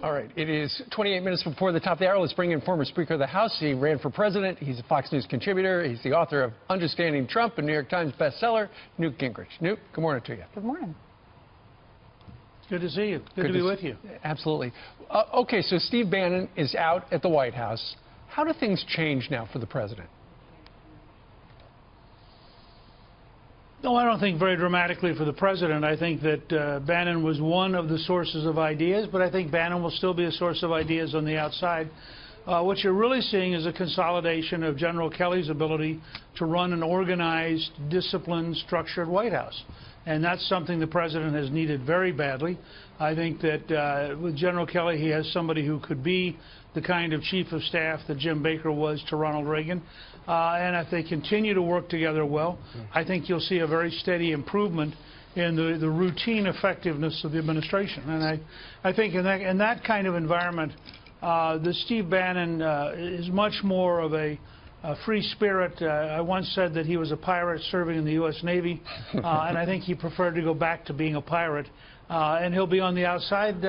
All right, it is 28 minutes before the top of the hour. Let's bring in former Speaker of the House. He ran for president. He's a Fox News contributor. He's the author of Understanding Trump, a New York Times bestseller, Newt Gingrich. Newt, good morning to you. Good morning. Good to see you. Good to be with you. Absolutely. Okay, so Steve Bannon is out at the White House. How do things change now for the president? No, I don't think very dramatically for the president. I think that Bannon was one of the sources of ideas, but I think Bannon will still be a source of ideas on the outside. What you're really seeing is a consolidation of General Kelly's ability to run an organized, disciplined, structured White House. And that's something the president has needed very badly. I think that with General Kelly, he has somebody who could be the kind of chief of staff that Jim Baker was to Ronald Reagan. And if they continue to work together well, I think you'll see a very steady improvement in the routine effectiveness of the administration. And I think in that kind of environment, the Steve Bannon is much more of a free spirit. I once said that he was a pirate serving in the U.S. Navy, and I think he preferred to go back to being a pirate. And he'll be on the outside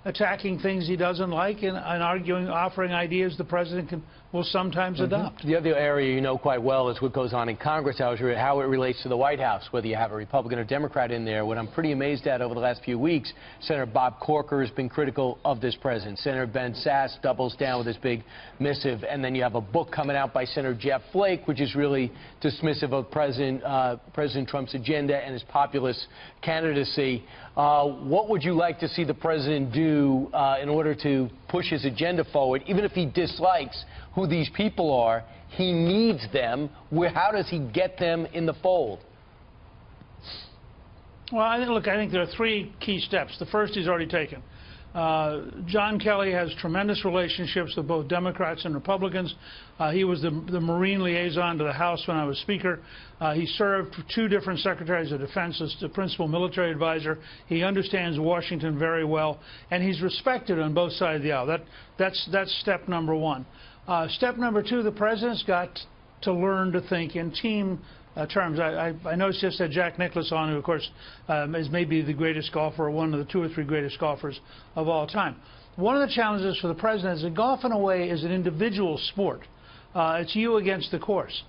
attacking things he doesn't like and arguing, offering ideas the president will sometimes adopt. The other area you know quite well is what goes on in Congress, how it relates to the White House, whether you have a Republican or Democrat in there. What I'm pretty amazed at over the last few weeks, Senator Bob Corker has been critical of this president. Senator Ben Sasse doubles down with this big missive, and then you have a book coming out by Senator Jeff Flake, which is really dismissive of President Trump's agenda and his populist candidacy. What would you like to see the president do in order to push his agenda forward, even if he dislikes who these people are? He needs them. How does he get them in the fold? Well, I think there are three key steps. The first he's already taken. John Kelly has tremendous relationships with both Democrats and Republicans. He was the Marine liaison to the House when I was Speaker. He served for two different Secretaries of Defense as the principal military advisor. He understands Washington very well, and he's respected on both sides of the aisle. That's step number one. Step number two, the president's got to learn to think in team terms. I noticed just that Jack Nicklaus on, who of course is maybe the greatest golfer, or one of the two or three greatest golfers of all time. One of the challenges for the president is that golf in a way is an individual sport. It's you against the course.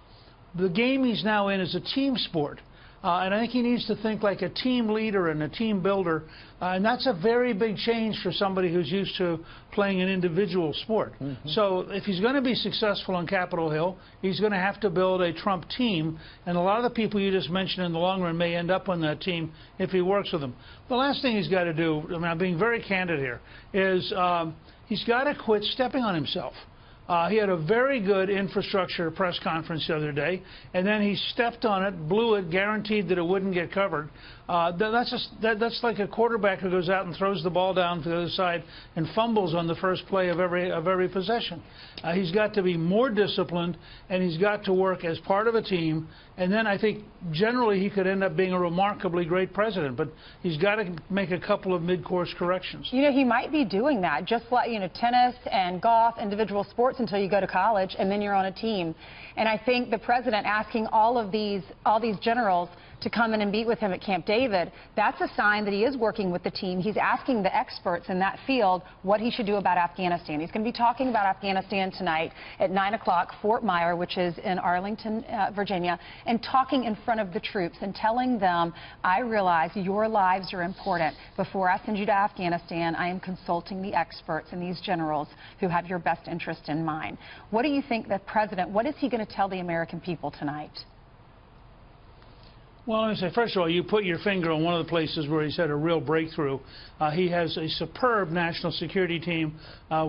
The game he's now in is a team sport. And I think he needs to think like a team leader and a team builder. And that's a very big change for somebody who's used to playing an individual sport. So if he's going to be successful on Capitol Hill, he's going to have to build a Trump team. And a lot of the people you just mentioned in the long run may end up on that team if he works with them. The last thing he's got to do, I mean, I'm being very candid here, is he's got to quit stepping on himself. He had a very good infrastructure press conference the other day, and then he stepped on it, blew it, guaranteed that it wouldn't get covered. That's like a quarterback who goes out and throws the ball down to the other side and fumbles on the first play of every possession. He's got to be more disciplined, and he's got to work as part of a team. And then I think generally he could end up being a remarkably great president, but he's got to make a couple of mid-course corrections. You know, he might be doing that, just like, you know, tennis and golf, individual sports until you go to college, and then you're on a team. And I think the president asking all these generals to come in and meet with him at Camp David, that's a sign that he is working with the team. He's asking the experts in that field what he should do about Afghanistan. He's going to be talking about Afghanistan tonight at 9 o'clock, Fort Myer, which is in Arlington, Virginia, and talking in front of the troops and telling them, I realize your lives are important. Before I send you to Afghanistan, I am consulting the experts and these generals who have your best interest in mind. What do you think the president, what is he going to tell the American people tonight? Well, let me say, first of all, you put your finger on one of the places where he's had a real breakthrough. He has a superb national security team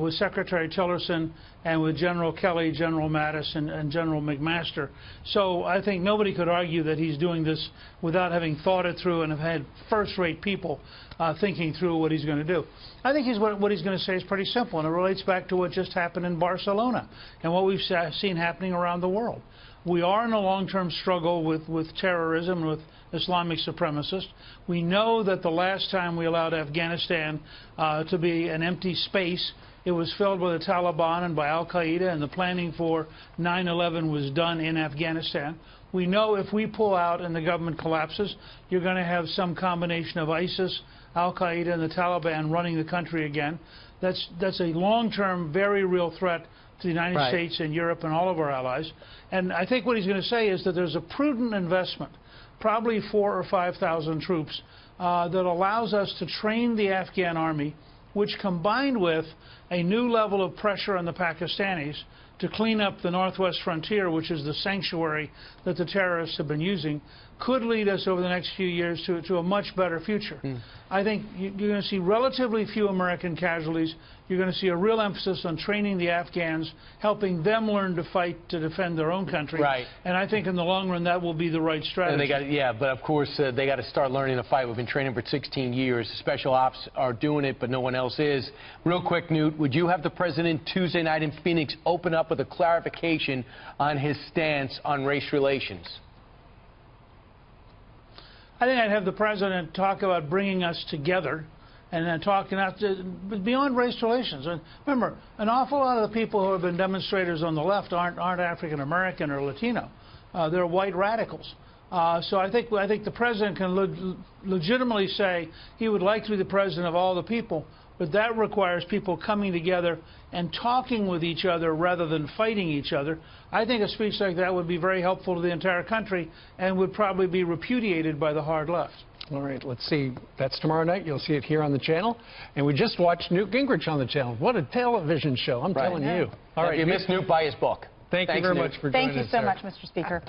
with Secretary Tillerson and with General Kelly, General Mattis, and General McMaster. So I think nobody could argue that he's doing this without having thought it through and have had first-rate people thinking through what he's going to do. I think what he's going to say is pretty simple, and it relates back to what just happened in Barcelona and what we've seen happening around the world. We are in a long-term struggle with terrorism and with Islamic supremacists. We know that the last time we allowed Afghanistan to be an empty space, it was filled with the Taliban and by al-Qaeda, and the planning for 9/11 was done in Afghanistan. We know if we pull out and the government collapses, you're going to have some combination of ISIS, al-Qaeda and the Taliban running the country again. That's a long-term, very real threat to the United States and Europe and all of our allies. And I think what he's going to say is that there's a prudent investment, probably 4,000 or 5,000 troops, that allows us to train the Afghan army, which combined with a new level of pressure on the Pakistanis to clean up the northwest frontier, which is the sanctuary that the terrorists have been using, could lead us over the next few years to a much better future. I think you're going to see relatively few American casualties. You're going to see a real emphasis on training the Afghans, helping them learn to fight to defend their own country. Right. And I think in the long run that will be the right strategy. And but of course they got to start learning to fight. We've been training for 16 years. Special ops are doing it, but no one else is. Real quick, Newt, would you have the president Tuesday night in Phoenix open up with a clarification on his stance on race relations? I think I'd have the president talk about bringing us together and then talking beyond race relations. And remember, an awful lot of the people who have been demonstrators on the left aren't African American or Latino. They're white radicals. So I think the president can legitimately say he would like to be the president of all the people, but that requires people coming together and talking with each other rather than fighting each other. I think a speech like that would be very helpful to the entire country and would probably be repudiated by the hard left. All right, let's see. That's tomorrow night. You'll see it here on the channel. And we just watched Newt Gingrich on the channel. What a television show, I'm telling you. All right, If you missed Newt, buy his book. Thank you very much for joining us. Thank you so much, Mr. Speaker.